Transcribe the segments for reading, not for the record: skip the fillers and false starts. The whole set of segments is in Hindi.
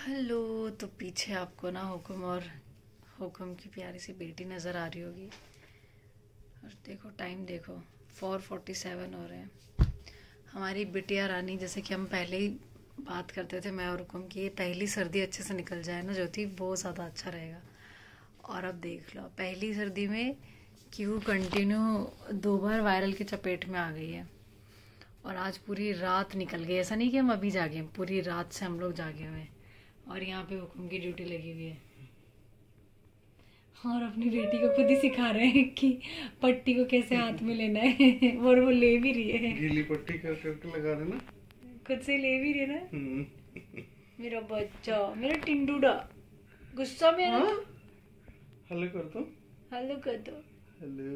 हेलो। तो पीछे आपको ना हुक्म और हुक्म की प्यारी सी बेटी नज़र आ रही होगी। और देखो टाइम देखो 4:47 हो रहे हैं। हमारी बिटिया रानी, जैसे कि हम पहले ही बात करते थे मैं और हुक्म की, ये पहली सर्दी अच्छे से निकल जाए ना ज्योति, बहुत ज़्यादा अच्छा रहेगा। और अब देख लो पहली सर्दी में क्यों कंटिन्यू 2 बार वायरल की चपेट में आ गई है। और आज पूरी रात निकल गई, ऐसा नहीं कि हम अभी जागे, पूरी रात से हम लोग जागे हुए हैं। और यहाँ पे हुक्म की ड्यूटी लगी हुई है और अपनी बेटी को खुद ही सिखा रहे हैं कि पट्टी को कैसे हाथ में लेना है। और वो ले भी रही है, गीली पट्टी कर करके लगा रहे ना, खुद से ले भी रही है ना। मेरा बच्चा, मेरा टिंडूडा गुस्सा में है ना। हेलो कर दो, हेलो कर दो, हेलो।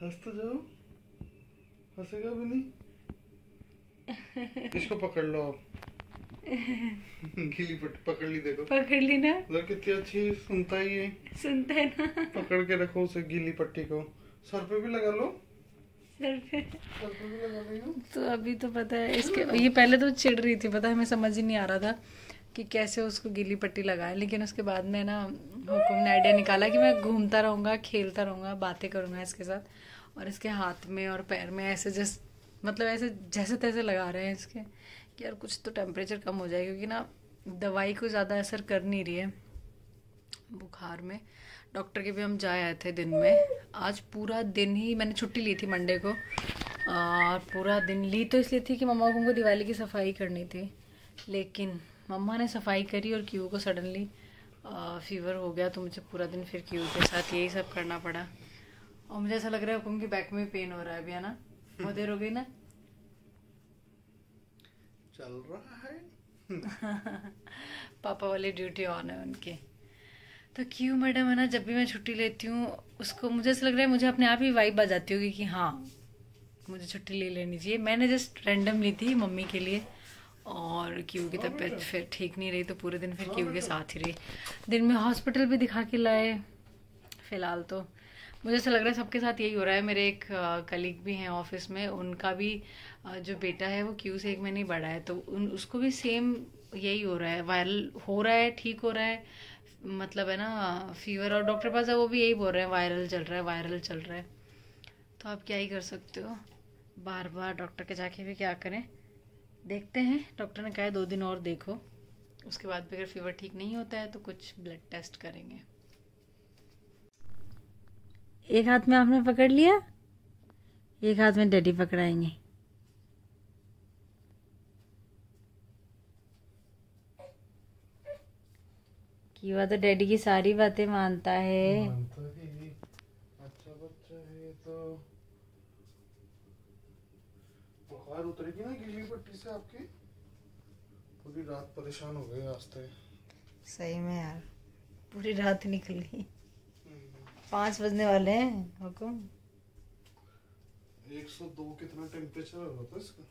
हंस तो जाओ, हंसेगा भी नहीं। इसको पकड़ लो आप। गीली पट्टी पकड़ ली, देखो पकड़ ली ना। कितनी अच्छी सुनता ही है, सुनता है ना। पकड़ के रखो उसे, गीली पट्टी को सर पे भी लगा लो, सर पे भी लगा देगा। तो अभी तो पता है इसके, ये पहले तो चिढ़ रही थी, पता है हमें समझ ही नहीं आ रहा था कि कैसे उसको गीली पट्टी लगाए। लेकिन उसके बाद में ना हुक्म ने आइडिया निकाला कि मैं घूमता रहूँगा, खेलता रहूँगा, बातें करूँगा इसके साथ। और इसके हाथ में और पैर में ऐसे मतलब ऐसे जैसे तैसे लगा रहे हैं इसके कि यार कुछ तो टेम्परेचर कम हो जाए, क्योंकि ना दवाई को ज़्यादा असर कर नहीं रही है बुखार में। डॉक्टर के भी हम जाए आए थे दिन में। आज पूरा दिन ही मैंने छुट्टी ली थी मंडे को, और पूरा दिन ली तो इसलिए थी कि मम्मा को दिवाली की सफाई करनी थी। लेकिन मम्मा ने सफाई करी और क्यू को सडनली फीवर हो गया, तो मुझे पूरा दिन फिर क्यू के साथ यही सब करना पड़ा। और मुझे ऐसा लग रहा है हुक्म की बैक में पेन हो रहा है अभी, है ना। बहुत देर हो गई ना, चल रहा है। पापा वाली ड्यूटी ऑन है उनकी। तो क्यों मैडम है ना, जब भी मैं छुट्टी लेती हूँ उसको मुझे ऐसा लग रहा है, मुझे अपने आप ही वाइब आ जाती होगी कि हाँ मुझे छुट्टी ले लेनी चाहिए। मैंने जस्ट रैंडम ली थी मम्मी के लिए, और क्यू की तबीयत फिर ठीक नहीं रही, तो पूरे दिन फिर क्यू के साथ ही रही। दिन में हॉस्पिटल भी दिखा के लाए। फिलहाल तो मुझे ऐसा लग रहा है सबके साथ यही हो रहा है। मेरे एक कलीग भी हैं ऑफिस में, उनका भी जो बेटा है वो क्यू से 1 महीने बड़ा है, तो उसको भी सेम यही हो रहा है, वायरल हो रहा है, ठीक हो रहा है, मतलब है ना फीवर। और डॉक्टर पास है वो भी यही बोल रहे हैं वायरल चल रहा है, वायरल चल रहा है। तो आप क्या ही कर सकते हो, बार बार डॉक्टर के जाके भी क्या करें। देखते हैं, डॉक्टर ने कहा है 2 दिन और देखो, उसके बाद भी अगर फीवर ठीक नहीं होता है तो कुछ ब्लड टेस्ट करेंगे। एक हाथ में आपने पकड़ लिया, एक हाथ में डैडी पकड़ाएंगे। क्यों तो डैडी की सारी बातें मानता है। अच्छा बच्चा है। तो बुखार उतरेगी ना गीली पट्टी से आपकी। पूरी रात परेशान हो गए आज तो। सही में यार, पूरी रात निकली। 5 बजने वाले हैं हुकुम। 102 कितना टेम्परेचर होता है इसका।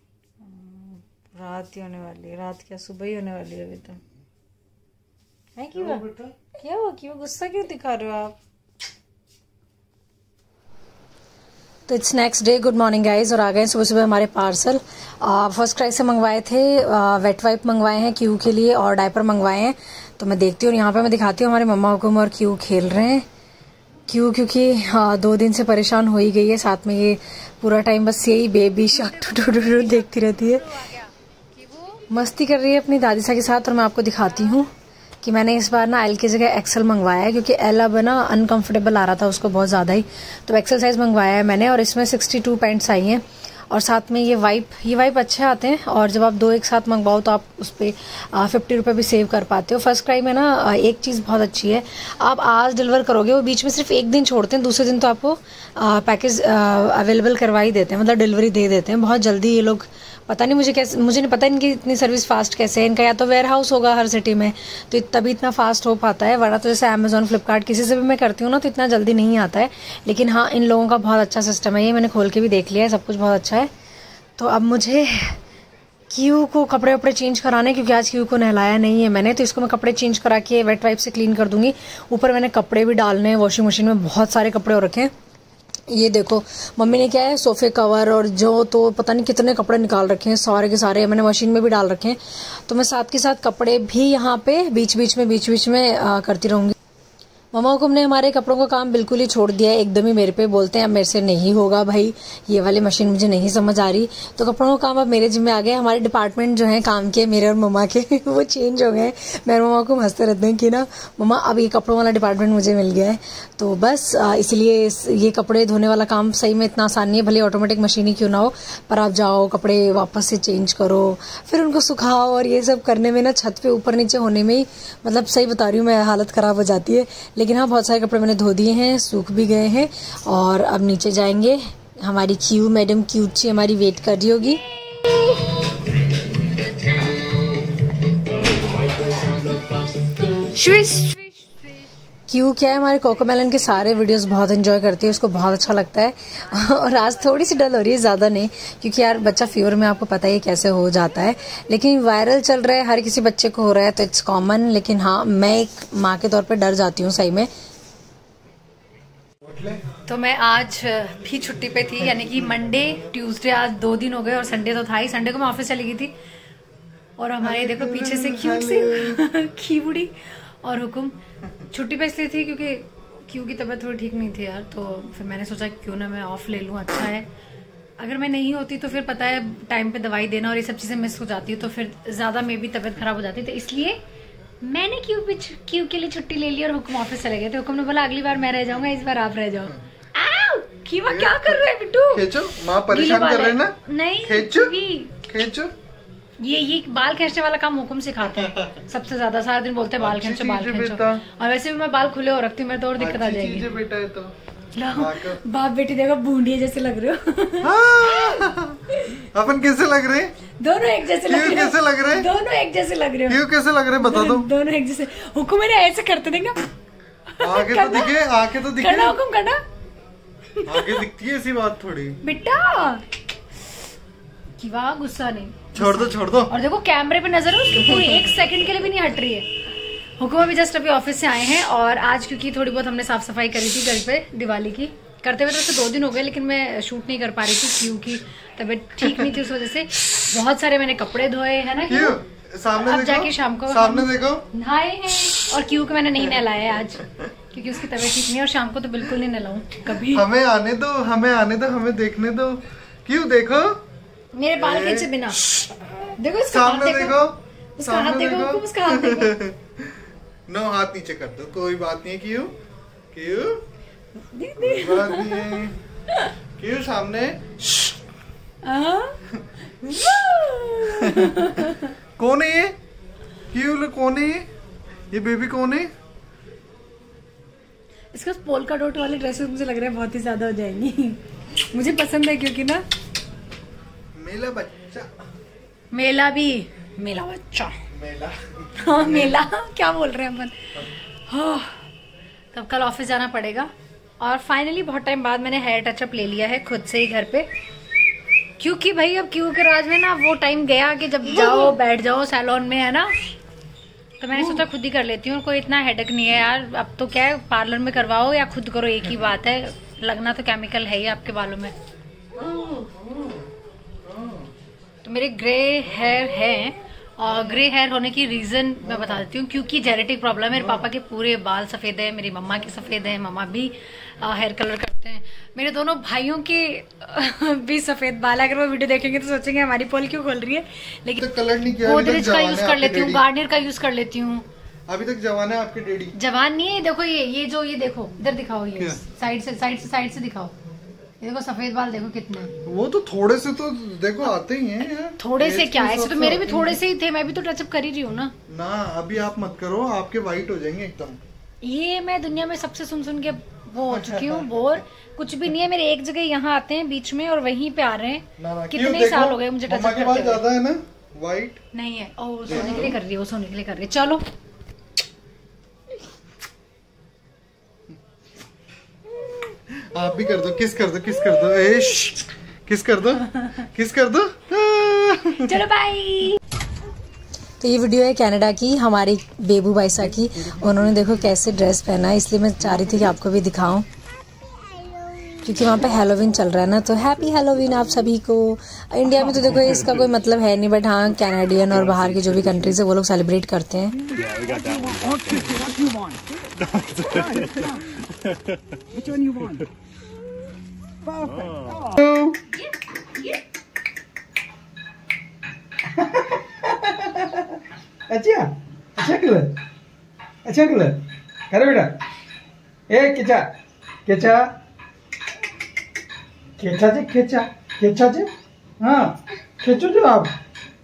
रात ही होने वाली है, रात क्या सुबह ही होने वाली है अभी तो। है क्यों बेटा, क्या हुआ, क्यों गुस्सा क्यों दिखा रहे हो आप। तो it's next day, good morning guys. और आ गए सुबह सुबह हमारे पार्सल। फर्स्ट क्राई से मंगवाए थे, वेट वाइप मंगवाए हैं क्यू के लिए और डायपर मंगवाए हैं। तो मैं देखती हूँ, यहाँ पे मैं दिखाती हूँ हमारे मम्मा हुकुम और क्यू खेल रहे हैं। क्यों, क्योंकि 2 दिन से परेशान हो ही गई है, साथ में ये पूरा टाइम बस यही बेबी शार्क देखती रहती है, मस्ती कर रही है अपनी दादी सा के साथ। और मैं आपको दिखाती हूँ कि मैंने इस बार ना एल की जगह एक्सेल मंगवाया है, क्योंकि एल अब ना अनकंफर्टेबल आ रहा था उसको बहुत ज़्यादा ही, तो एक्सेल साइज मंगवाया है मैंने। और इसमें 62 पैंट्स आई हैं, और साथ में ये वाइप अच्छे आते हैं। और जब आप 2 एक साथ मंगवाओ तो आप उस पर 50 रुपये भी सेव कर पाते हो। फर्स्ट क्राई में ना एक चीज़ बहुत अच्छी है, आप आज डिलीवर करोगे, वो बीच में सिर्फ 1 दिन छोड़ते हैं, दूसरे दिन तो आपको पैकेज अवेलेबल करवा ही देते हैं, मतलब डिलीवरी दे देते हैं बहुत जल्दी ये लोग। पता नहीं मुझे नहीं पता इनकी इतनी सर्विस फास्ट कैसे है। इनका या तो वेयर हाउस होगा हर सिटी में, तो तभी इतना फास्ट हो पाता है, वरना तो जैसे अमेजोन, फ्लिपकार्ट किसी से भी मैं करती हूँ ना तो इतना जल्दी नहीं आता है। लेकिन हाँ, इन लोगों का बहुत अच्छा सिस्टम है, ये मैंने खोल के भी देख लिया है, सब कुछ बहुत अच्छा है। तो अब मुझे क्यू को कपड़े वपड़े चेंज कराने, क्योंकि आज क्यू को नहलाया नहीं है मैंने, तो इसको मैं कपड़े चेंज करा के वेट वाइप से क्लीन कर दूंगी। ऊपर मैंने कपड़े भी डालने हैं वॉशिंग मशीन में, बहुत सारे कपड़े हो रखे हैं। ये देखो मम्मी ने क्या है सोफे कवर और जो तो पता नहीं कितने कपड़े निकाल रखे हैं, सारे के सारे मैंने मशीन में भी डाल रखे हैं। तो मैं साथ के साथ कपड़े भी यहाँ पे बीच बीच में करती रहूंगी। मम्मा हुकुम ने हमारे कपड़ों का काम बिल्कुल ही छोड़ दिया है, एकदम ही मेरे पे बोलते हैं अब मेरे से नहीं होगा भाई, ये वाली मशीन मुझे नहीं समझ आ रही। तो कपड़ों का काम अब मेरे जिम्मे आ गया। हमारे डिपार्टमेंट जो है काम के मेरे और मम्मा के वो चेंज हो गए। मेरे मम्मा को हंसते रहते हैं कि ना मम्मा अब ये कपड़ों वाला डिपार्टमेंट मुझे मिल गया है। तो बस इसलिए ये कपड़े धोने वाला काम सही में इतना आसान नहीं है, भले ऑटोमेटिक मशीन ही क्यों ना हो, पर आप जाओ कपड़े वापस से चेंज करो, फिर उनको सुखाओ, और ये सब करने में ना छत पे ऊपर नीचे होने में ही मतलब सही बता रही हूँ मैं हालत खराब हो जाती है। लेकिन हाँ बहुत सारे कपड़े मैंने धो दिए हैं, सूख भी गए हैं, और अब नीचे जाएंगे। हमारी क्यू मैडम क्यूची हमारी वेट कर रही होगी। क्यू क्या है हमारे कोकोमेलन के सारे वीडियोस बहुत एंजॉय करती है, उसको बहुत अच्छा लगता है। और आज थोड़ी सी डल हो रही है, ज्यादा नहीं, क्योंकि यार बच्चा फीवर में आपको पता ही कैसे हो जाता है। लेकिन वायरल चल रहा है, हर किसी बच्चे को हो रहा है तो इट्स कॉमन। लेकिन हाँ मैं एक माँ के तौर पे डर जाती हूँ सही में। तो मैं आज भी छुट्टी पे थी, यानी कि मंडे ट्यूसडे, आज 2 दिन हो गए, और संडे तो था ही। संडे को मैं ऑफिस चली गई थी, और हमारे देखो पीछे से क्यूट सी खीबुड़ी और हुकुम छुट्टी पे इसलिए थी क्योंकि क्यू की तबीयत थोड़ी ठीक नहीं थी यार। तो फिर मैंने सोचा क्यों ना मैं ऑफ ले लूँ, अच्छा है। अगर मैं नहीं होती तो फिर पता है टाइम पे दवाई देना और ये सब चीजें मिस हो जाती है, तो फिर ज्यादा मे भी तबीयत खराब हो जाती है। तो इसलिए मैंने क्यू के लिए छुट्टी ले ली और हुकुम ऑफिस चले गए थे। हुकुम ने बोला अगली बार मैं रह जाऊंगा, इस बार आप रह जाओ। कीवा क्या कर रहे हैं बिट्टू? खींचो, माँ परेशान कर रहे हैं ना। नहीं खींचो। ये बाल खींचने वाला काम हुकुम सिखाते हैं सबसे ज्यादा, सारा दिन बोलते हैं बाल खींचो बाल खींचो। और वैसे भी मैं बाल खुले हो रखती हूँ, मैं तो और दिक्कत आ जाएगी। बेटा है तो बाप बेटी देखो बूंदिया जैसे लग रहे हो। अपन कैसे लग रहे हैं? दोनों एक जैसे लग रहे हैं। कैसे लग रहे हैं? दोनों एक जैसे लग रहे हो। क्यों कैसे लग रहे हैं बता दो। दोनों एक जैसे। हुकुम मेरे ऐसे करते देंगे, आगे तो दिखे, आगे तो दिखे। करना हुकुम करना, आगे दिखती है ऐसी बात थोड़ी। बेटा की वाह गुस्सा नहीं, छोड़ दो। और देखो कैमरे पे नजर है उसकी, पूरी 1 सेकंड के लिए भी नहीं हट रही है। हुकुम अभी जस्ट अभी ऑफिस से आए हैं, और आज क्योंकि थोड़ी बहुत हमने साफ सफाई करी थी घर पे दिवाली की, करते हुए तो 2 दिन हो गए, लेकिन मैं शूट नहीं कर पा रही थी क्योंकि तबीयत ठीक नहीं थी, उस वजह से। बहुत सारे मैंने कपड़े धोए है ना क्यों? सामने अब जाके शाम को सामने देखो नहाए हैं, और क्यू को मैंने नहीं नहलाया आज क्योंकि उसकी तबीयत ठीक नहीं है, और शाम को तो बिल्कुल नहीं नहलाऊं कभी। हमें आने दो, हमें देखने दो। क्यों देखो मेरे बाल खींचे बिना, देखो इसका हाथ देखो, उसका हाथ देखो, उसका हाथ देखो। नो हाथ नीचे कर दो, कोई बात नहीं है। कोई बात नहीं है। क्यों सामने कौन है ये? क्यों कौन है ये बेबी कौन है? इसका पोल्का डॉट वाली ड्रेसेस मुझे लग रहा है बहुत ही ज्यादा हो जाएंगी। मुझे पसंद है क्योंकि ना मेला बच्चा, मेला बच्चा, हाँ मेला क्या बोल रहे हैं अपन। हाँ तब कल ऑफिस जाना पड़ेगा, और फाइनली बहुत टाइम बाद मैंने हेयर टचअप ले लिया है खुद से ही घर पे, क्योंकि भाई अब क्यू के राज में ना वो टाइम गया कि जब जाओ बैठ जाओ सैलून में, है ना। तो मैंने सोचा खुद ही कर लेती हूँ, कोई इतना हेडेक नहीं है यार। अब तो क्या है, पार्लर में करवाओ या खुद करो एक ही बात है, लगना तो केमिकल है ही आपके बालों में। तो मेरे ग्रे हेयर है, और ग्रे हेयर होने की रीजन मैं बता देती हूँ, क्योंकि जेनेटिक प्रॉब्लम है। मेरे पापा के पूरे बाल सफेद है, मेरी मम्मा के सफेद है, मम्मा भी हेयर कलर करते हैं, मेरे दोनों भाइयों के भी सफेद बाल। अगर वो वीडियो देखेंगे तो सोचेंगे हमारी पोल क्यों खोल रही है, लेकिन तो कलर नहीं किया, गोदरेज का यूज कर लेती हूँ, गार्नियर का यूज कर लेती हूँ। अभी तक जवान है आपके डैडी? जवान नहीं है, देखो ये जो ये देखो इधर दिखाओ, ये साइड से दिखाओ, ये देखो सफेद बाल देखो कितने। वो तो थोड़े से तो देखो आते ही हैं यार। थोड़े से क्या, ऐसे तो मेरे भी थोड़े से ही थे, मैं भी तो टचअप कर ही रही हूँ ना। अभी आप मत करो, आपके वाइट हो जाएंगे एकदम। ये मैं दुनिया में सबसे सुन के वो हो चुकी हूँ बोर। कुछ भी नहीं है, मेरे एक जगह यहाँ आते हैं बीच में और वहीं पे आ रहे हैं। कितने साल हो गए मुझे टचअप करते हुए। ज्यादा है ना वाइट? नहीं है, और सोने के लिए कर रही है, वो सोने के लिए कर रही है। चलो आप भी कर दो, किस कर दो, किस कर दो, किस कर दो, किस कर दो। चलो बाय। तो ये वीडियो है कनाडा की, हमारी बेबू बाइसा की। उन्होंने देखो कैसे ड्रेस पहना है, इसलिए मैं चाह रही थी कि आपको भी दिखाऊं, क्योंकि वहाँ पे हैलोवीन चल रहा है ना। तो हैप्पी हैलोवीन आप सभी को। इंडिया में तो देखो इसका कोई मतलब है नहीं, बट हाँ कैनेडियन और बाहर की जो भी कंट्रीज है वो लोग सेलिब्रेट करते हैं। अच्छा अच्छा कलर अरे बेटा ए केचा केचा केचा जे केचा जे हाँ खेचो जो आप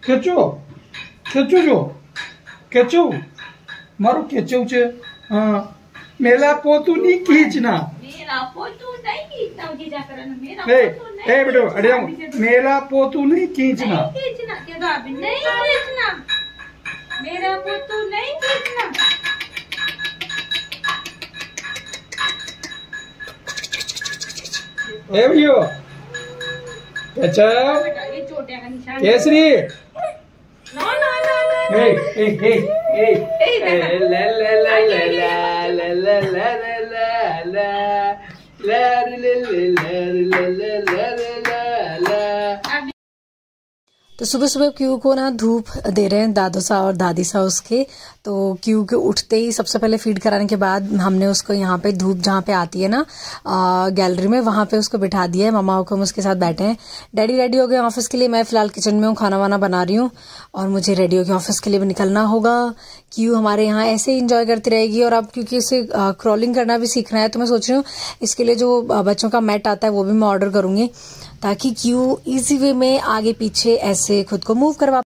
खेचो मारो खेचो चे हाँ मेला पोतू नहीं खींचना मेरा पोतू नहीं खींचना जीजा करन मेरा पोतू नहीं ए बेटो अरे मेला पोतू नहीं खींचना के दो अभी नहीं खींचना मेरा पोतू नहीं खींचना। ए भैया अच्छा ये चोटिया का निशान केसरी नो नो नो नो ए ए ए ए ला ला ला ला ला ला ला ला। तो सुबह सुबह क्यू को ना धूप दे रहे हैं दादू सा और दादी सा उसके। तो क्यू के उठते ही सबसे पहले फीड कराने के बाद हमने उसको यहाँ पे धूप जहाँ पे आती है ना गैलरी में, वहां पे उसको बिठा दिया है। मम्मा हुकुम उसके साथ बैठे हैं। डैडी रेडी हो गए ऑफिस के लिए। मैं फिलहाल किचन में हूँ, खाना वाना बना रही हूँ और मुझे रेडी होकर ऑफिस के लिए भी निकलना होगा। क्यू हमारे यहाँ ऐसे ही इंजॉय करती रहेगी। और अब क्योंकि इसे क्रॉलिंग करना भी सीखना है तो मैं सोच रही हूँ इसके लिए जो बच्चों का मैट आता है वो भी मैं ऑर्डर करूंगी, ताकि क्यू इजी वे में आगे पीछे ऐसे खुद को मूव करवा